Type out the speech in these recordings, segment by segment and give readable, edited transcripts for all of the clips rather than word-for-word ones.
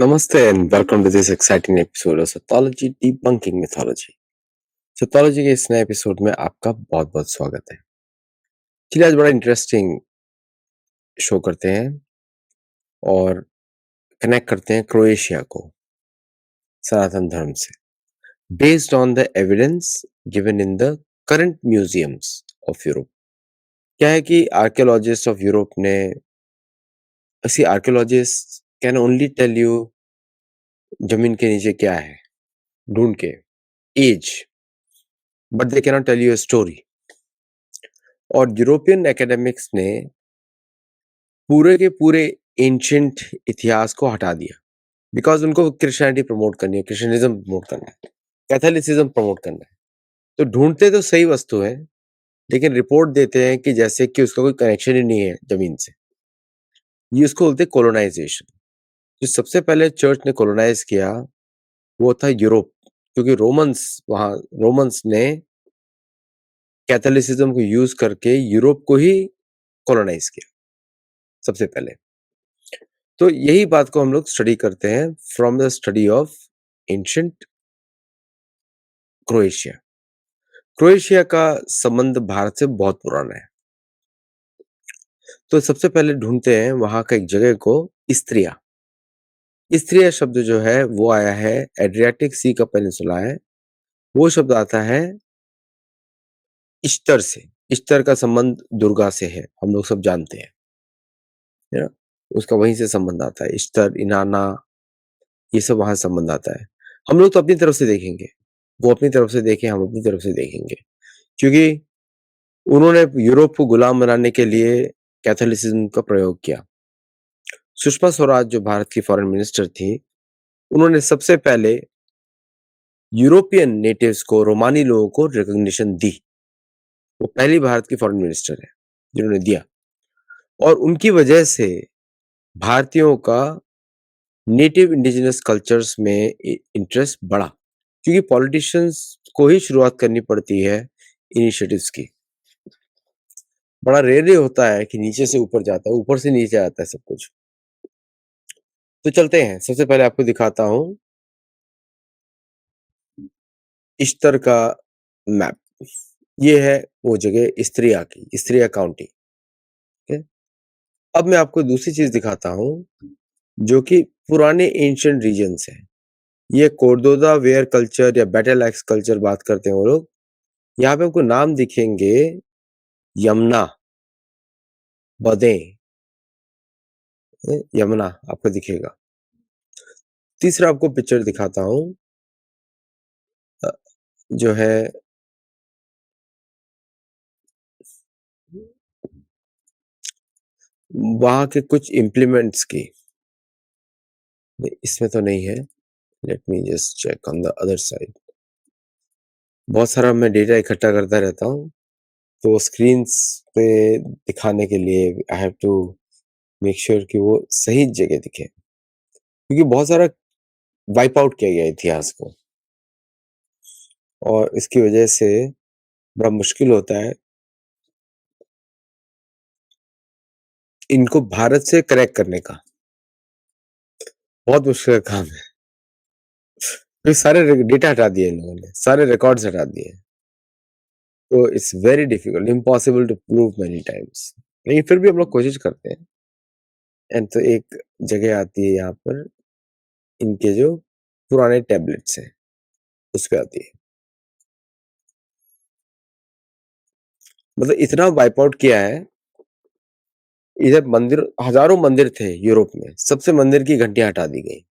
Namaste and welcome to this exciting episode of Sathology Debunking Mythology. Sathology के इस नए episode में आपका बहुत बहुत स्वागत है। चलिए आज बड़ा इंटरेस्टिंग शो करते हैं और कनेक्ट करते हैं क्रोएशिया को सनातन धर्म से based on the evidence given in the current museums of Europe. क्या है कि आर्कियोलॉजिस्ट ऑफ यूरोप ने archaeologist can only tell you जमीन के नीचे क्या है ढूंढ के एज, but they can not tell you a story. और यूरोपियन एकेडमिक्स ने पूरे के पूरे एंशिएंट इतिहास को हटा दिया बिकॉज उनको क्रिश्चियनिटी प्रमोट करनी है, क्रिश्चियनिज्म प्रमोट करना है, कैथोलिसिज्म प्रमोट करना है। तो ढूंढते तो सही वस्तु है लेकिन रिपोर्ट देते हैं कि जैसे कि उसका कोई कनेक्शन ही नहीं है जमीन से। ये उसको बोलते हैं कोलोनाइजेशन। जो सबसे पहले चर्च ने कोलोनाइज किया वो था यूरोप, क्योंकि रोमन्स ने कैथोलिसिज्म को यूज करके यूरोप को ही कोलोनाइज किया सबसे पहले। तो यही बात को हम लोग स्टडी करते हैं from the study of ancient Croatia. Croatia का संबंध भारत से बहुत पुराना है। तो सबसे पहले ढूंढते हैं वहां का एक जगह को इस्त्रिया। इस्त्रिया शब्द जो है वो आया है एड्रियाटिक सी का पेनिनसुला है, वो शब्द आता है इश्तर से। इश्तर का संबंध दुर्गा से है, हम लोग सब जानते हैं, है ना? उसका वहीं से संबंध आता है, इश्तर, इनाना, ये सब वहां संबंध आता है। हम लोग तो अपनी तरफ से देखेंगे, वो अपनी तरफ से देखें, हम अपनी तरफ से देखेंगे, क्योंकि उन्होंने यूरोप को गुलाम बनाने के लिए कैथोलिसिज्म का प्रयोग किया। सुषमा स्वराज जो भारत की फॉरेन मिनिस्टर थी, उन्होंने सबसे पहले यूरोपियन नेटिव्स को, रोमानी लोगों को रिकॉग्निशन दी। वो पहली भारत की फॉरेन मिनिस्टर है जिन्होंने दिया, और उनकी वजह से भारतीयों का नेटिव इंडिजिनस कल्चर्स में इंटरेस्ट बढ़ा, क्योंकि पॉलिटिशियंस को ही शुरुआत करनी पड़ती है इनिशिएटिव्स की। बड़ा रेयरली होता है कि नीचे से ऊपर जाता है, ऊपर से नीचे आता है सब कुछ। तो चलते हैं, सबसे पहले आपको दिखाता हूं इश्तर का मैप। ये है वो जगह इस्त्रिया की, इस्त्रिया काउंटी। ठीक है? अब मैं आपको दूसरी चीज दिखाता हूं जो कि पुराने एंशिएंट रीजन्स है। ये कोर्डोदा वेयर कल्चर या बैटल एक्स कल्चर बात करते हैं वो लोग। यहाँ पे आपको नाम दिखेंगे, यमुना, बदे, यमुना आपको दिखेगा। तीसरा आपको पिक्चर दिखाता हूं जो है वहां के कुछ इम्प्लीमेंट्स की। इसमें तो नहीं है, let me just check on the other side. बहुत सारा मैं डेटा इकट्ठा करता रहता हूँ, तो स्क्रीन्स पे दिखाने के लिए I have to make sure कि वो सही जगह दिखे, क्योंकि बहुत सारा वाइप आउट किया गया इतिहास को, और इसकी वजह से बड़ा मुश्किल होता है इनको भारत से करेक्ट करने का। बहुत मुश्किल का काम है, क्योंकि सारे डेटा हटा दिए इन लोगों ने, सारे रिकॉर्ड्स हटा दिए। तो it's very difficult, impossible to prove many times, लेकिन फिर भी हम लोग कोशिश करते हैं। एंड तो एक जगह आती है यहाँ पर, इनके जो पुराने टैबलेट्स हैं उस पे आती है। मतलब इतना वाइप आउट किया है। इधर मंदिर, हजारों मंदिर थे यूरोप में, सबसे मंदिर की घंटियां हटा दी गई।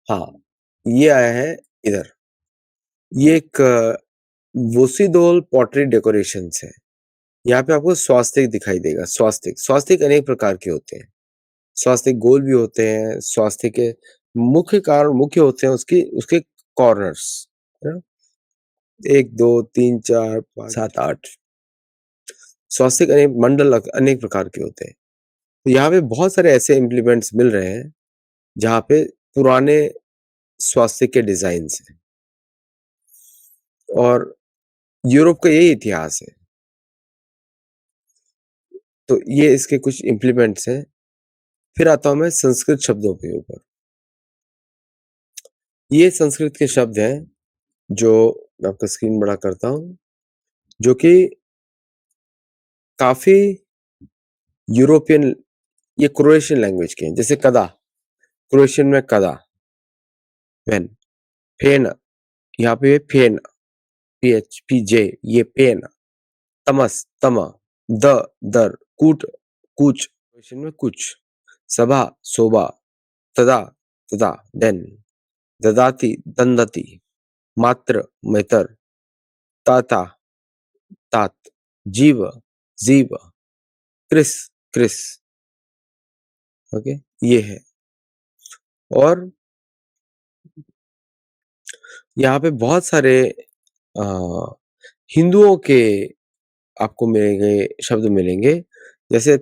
हाँ, ये आया है इधर, ये एक वोसीडोल पॉटरी डेकोरेशंस है। यहाँ पे आपको स्वास्तिक दिखाई देगा। स्वास्तिक, स्वास्तिक अनेक प्रकार के होते हैं। स्वास्तिक गोल भी होते हैं, स्वास्तिक के मुख्य कारण मुख्य होते हैं उसकी उसके कॉर्नर्स, है ना? 1 2 3 4 5 7 8 स्वास्तिक अनेक मंडल अनेक प्रकार के होते हैं। तो यहाँ पे बहुत सारे ऐसे इम्प्लीमेंट्स मिल रहे हैं जहाँ पे पुराने स्वास्तिक के डिजाइन्स हैं, और यूरोप का यही इतिहास है। तो ये इसके कुछ इम्प्लीमेंट्स हैं फिर आता हूँ मैं संस्कृत शब्दों के ऊपर। ये संस्कृत के शब्द हैं जो मैं आपका स्क्रीन बड़ा करता हूँ, जो कि काफ़ी यूरोपियन ये क्रोएशियन लैंग्वेज के हैं। जैसे कदा, क्रोएशियन में कदा, पेन, फेन, यहाँ पे फेन, पीएच, पीजे, ये पेन, तमस, तमा, द, दर, कूट, कूच, क्रोएशियन में कुछ, सभा, सोबा, तदा, तदा, देन, ददाति, दंदति, मात्र, मैतर, ताता, तात, जीव, जीव, क्रिस, क्रिस, ओके, ये है। और यहाँ पे बहुत सारे अ, हिंदुओं के आपको मिलेंगे शब्द मिलेंगे, जैसे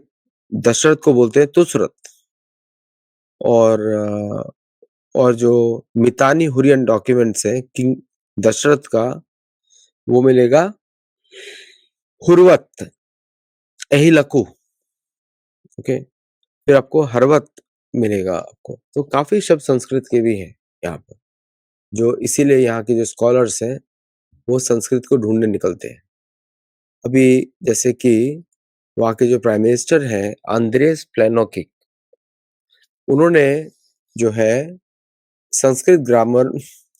दशरथ को बोलते हैं तुसरत और और जो मितानी हुरियन डॉक्यूमेंट्स हैं किंग दशरथ का, वो मिलेगा हुरवत, एहिलकु, ओके, फिर आपको हरवत मिलेगा आपको। तो काफ़ी शब्द संस्कृत के भी हैं यहाँ पर, जो इसीलिए यहाँ के जो स्कॉलर्स हैं, वो संस्कृत को ढूँढने निकलते हैं। अभी जैसे कि वहाँ के जो प्राइम मिनिस्टर हैं, आंद्रेस प्लेनोकिक, उन्होंने जो है संस्कृत ग्रामर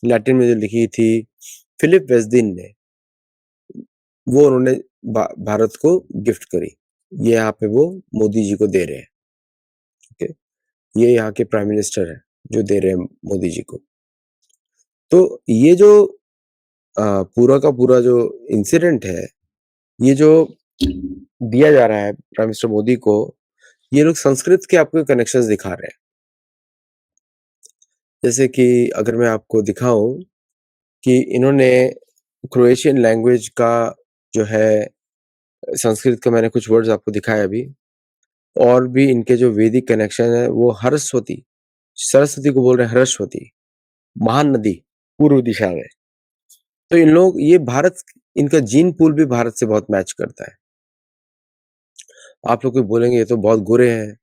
लैटिन में जो लिखी थी, फिलिप वेस्दिन ने, वो उन्होंने भारत को गिफ्ट करी। ये यहाँ पे वो मोदी जी को दे रहे हैं, ओके। ये यहाँ के प्राइम मिनिस्टर हैं, जो दे रहे हैं मोदी जी को। तो ये जो पूरा का पूरा जो इंसिडेंट है, ये जो दिया जा रहा है प्राइम मिनिस्टर मोदी को, ये लोग संस्कृत के आपको कनेक्शंस दिखा रहे हैं। जैसे कि अगर मैं आपको दिखाऊं कि इन्होंने क्रोएशियन लैंग्वेज का जो है संस्कृत का मैंने कुछ वर्ड्स आपको दिखाया अभी, और भी इनके जो वैदिक कनेक्शन है वो हरस्वती, सरस्वती को बोल रहे हैं हरस्वती, महान नदी पूर्व दिशा में। तो इन लोग ये भारत, इनका जीन पूल भी भारत से बहुत मैच करता है। आप लोग कोई बोलेंगे ये तो बहुत गोरे हैं,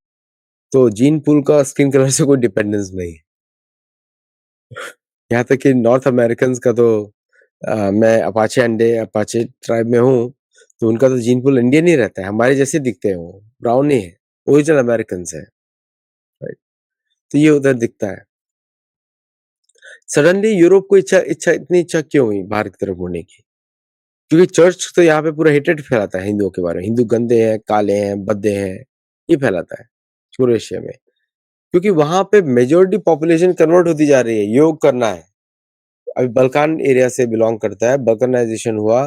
तो जीन पूल का स्किन कलर से कोई डिपेंडेंस नहीं है। यहाँ तक कि नॉर्थ अमेरिकन का तो मैं अपाचे ट्राइब में हूँ, तो उनका तो जीन पूल इंडियन ही रहता है, हमारे जैसे दिखते हैं, वो ब्राउन ही है, ओरिजिनल अमेरिकन है, राइट। तो ये उधर दिखता है। सडनली यूरोप को इतनी इच्छा क्यों हुई भारत की तरफ मुड़ने की? क्योंकि चर्च तो यहाँ पे पूरा हेटेड फैलाता है हिंदुओं के बारे में, हिंदू गंदे हैं, काले हैं, भद्दे हैं, ये फैलाता है क्रोएशिया में। क्योंकि वहां पे मेजोरिटी पॉपुलेशन कन्वर्ट होती जा रही है, योग करना है। अभी बल्कान एरिया से बिलोंग करता है, बल्कनाइजेशन हुआ,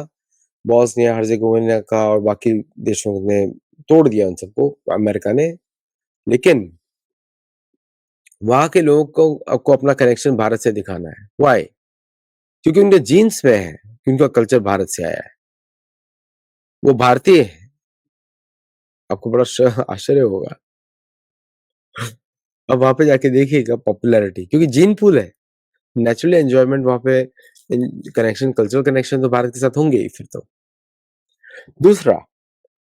बॉस्निया हर्जेगोविना का और बाकी देशों ने तोड़ दिया उन सबको अमेरिका ने। लेकिन वहां के लोगों को अपना कनेक्शन भारत से दिखाना है। व्हाई? क्योंकि उनके जीन्स में है कि उनका कल्चर भारत से आया है, वो भारतीय है। आपको बड़ा आश्चर्य होगा। अब वहां पे जाके देखिएगा पॉपुलैरिटी, क्योंकि जीन पूल है, नेचुरली एंजॉयमेंट वहां पे, कनेक्शन, कल्चरल कनेक्शन तो भारत के साथ होंगे ही फिर तो। दूसरा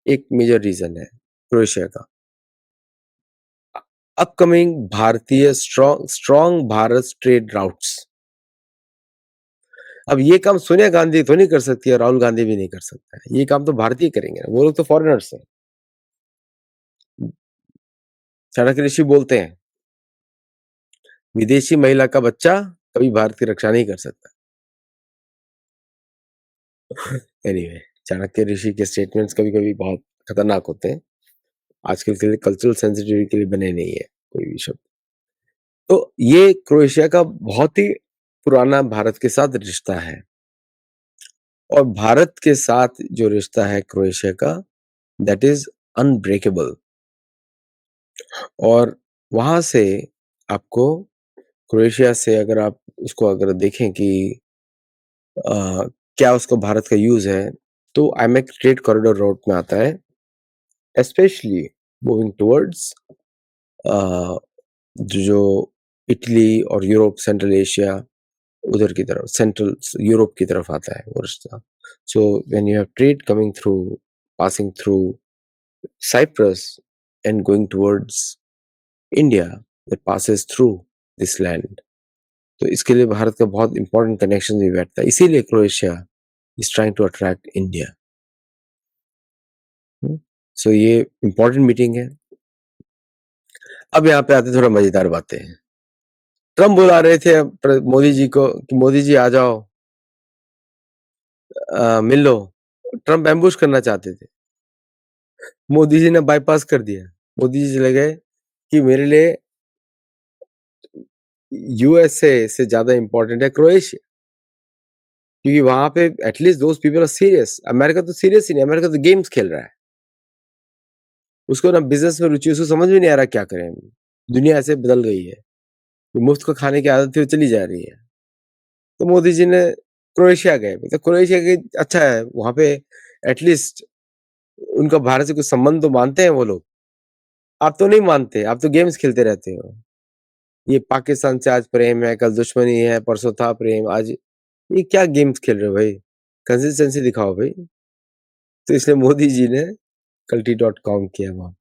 एक मेजर रीजन है क्रोएशिया का, अपकमिंग भारतीय strong strong Bharat trade routes. अब ये काम सोनिया गांधी तो नहीं कर सकती है, राहुल गांधी भी नहीं कर सकता है, ये काम तो भारतीय करेंगे, वो लोग तो फॉरेनर्स हैं। चाणक्य ऋषि बोलते हैं, विदेशी महिला का बच्चा कभी भारत की रक्षा नहीं कर सकता। एनीवे, चाणक्य ऋषि के स्टेटमेंट्स कभी-कभी बहुत खतरनाक होते हैं। आजकल के लिए कल्चरल सेंसिटिविटी के लिए बने नहीं है कोई भी शब्द। तो ये क्रोएशिया का बहुत ही पुराना भारत के साथ रिश्ता है, और भारत के साथ जो रिश्ता है क्रोएशिया का, दैट इज अनब्रेकेबल। और वहां से आपको, क्रोएशिया से अगर आप उसको अगर देखें कि क्या उसको भारत का यूज है, तो आईमेक ट्रेड कॉरिडोर रोड में आता है, स्पेशली मूविंग टुवर्ड्स जो इटली और यूरोप, सेंट्रल एशिया, उधर की तरफ, सेंट्रल यूरोप की तरफ आता है वो रिश्ता। So when you have trade coming through, passing through Cyprus and going towards India that passes through this land. तो इसके लिए भारत का बहुत इंपॉर्टेंट कनेक्शन भी बैठता है, इसीलिए Croatia is trying to attract India. So ये इंपॉर्टेंट मीटिंग है। अब यहाँ पे आते थोड़ा मजेदार बातें हैं। ट्रम्प बुला रहे थे मोदी जी को कि मोदी जी आ जाओ, मिल लो। ट्रम्प एम्बुश करना चाहते थे, मोदी जी ने बाईपास कर दिया। मोदी जी चले गए कि मेरे लिए यूएसए से ज्यादा इंपॉर्टेंट है क्रोएशिया, क्योंकि वहां पे at least those people are serious. America तो सीरियस ही नहीं, अमेरिका तो गेम्स खेल रहा है, उसको ना बिजनेस में रुचि, उसको समझ में नहीं आ रहा क्या करें। दुनिया ऐसे बदल गई है, मुफ्त को खाने की आदत थी वो चली जा रही है। तो मोदी जी ने क्रोएशिया गए, तो क्रोएशिया की अच्छा है, वहां पे एटलीस्ट उनका भारत से कुछ संबंध तो मानते हैं वो लोग। आप तो नहीं मानते, आप तो गेम्स खेलते रहते हो। ये पाकिस्तान से आज प्रेम है, कल दुश्मनी है, परसों था प्रेम, आज ये क्या गेम्स खेल रहे हो भाई? कंसिस्टेंसी दिखाओ भाई। तो इसलिए मोदी जी ने कल्टी.com किया, वहां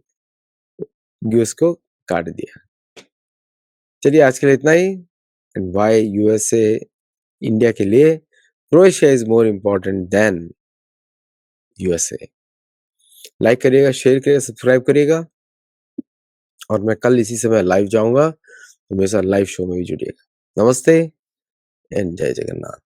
यूएस को काट दिया। चलिए आज के लिए इतना ही। एंड वाई यूएसए इंडिया के लिए Croatia is more important then USA. Like करिएगा, शेयर करिएगा, सब्सक्राइब करिएगा, और मैं कल इसी समय लाइव जाऊंगा, तो मेरे साथ लाइव शो में भी जुड़िएगा। नमस्ते एंड जय जगन्नाथ।